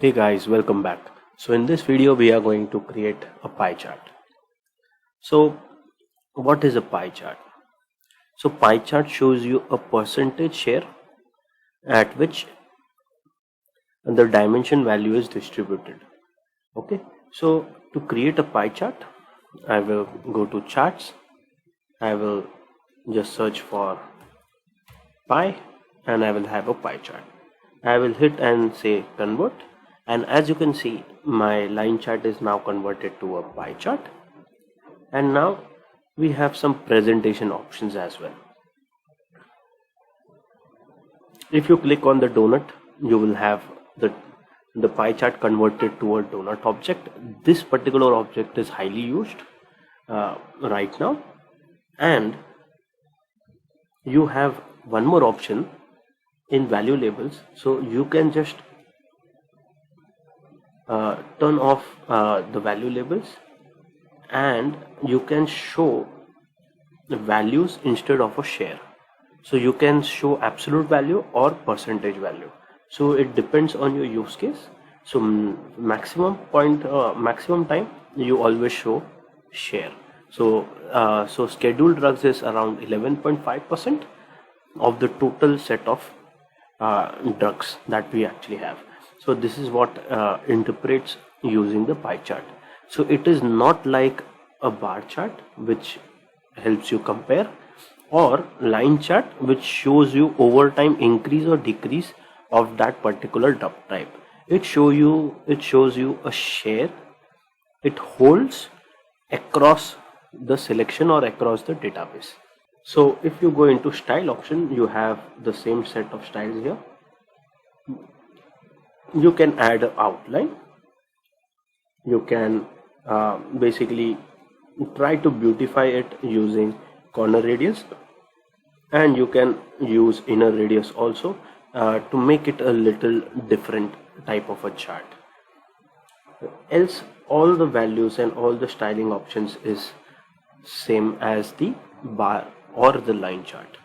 Hey guys, welcome back. So in this video we are going to create a pie chart. So what is a pie chart? So pie chart shows you a percentage share at which the dimension value is distributed. Okay, so to create a pie chart, I will go to charts. I will just search for pie and I will have a pie chart. I will hit and say convert, and as you can see my line chart is now converted to a pie chart. And now we have some presentation options as well. If you click on the donut, you will have the pie chart converted to a donut object. This particular object is highly used right now, and you have one more option in value labels. So you can just turn off the value labels, and you can show the values instead of a share. So you can show absolute value or percentage value, so it depends on your use case. So maximum time you always show share. So scheduled drugs is around 11.5% of the total set of drugs that we actually have. So this is what interprets using the pie chart. So it is not like a bar chart which helps you compare, or line chart which shows you over time increase or decrease of that particular drug type. It shows you a share it holds across the selection or across the database. So if you go into style option, you have the same set of styles here. You can add an outline. You can basically try to beautify it using corner radius, and you can use inner radius also to make it a little different type of a chart. Else all the values and all the styling options is same as the bar or the line chart.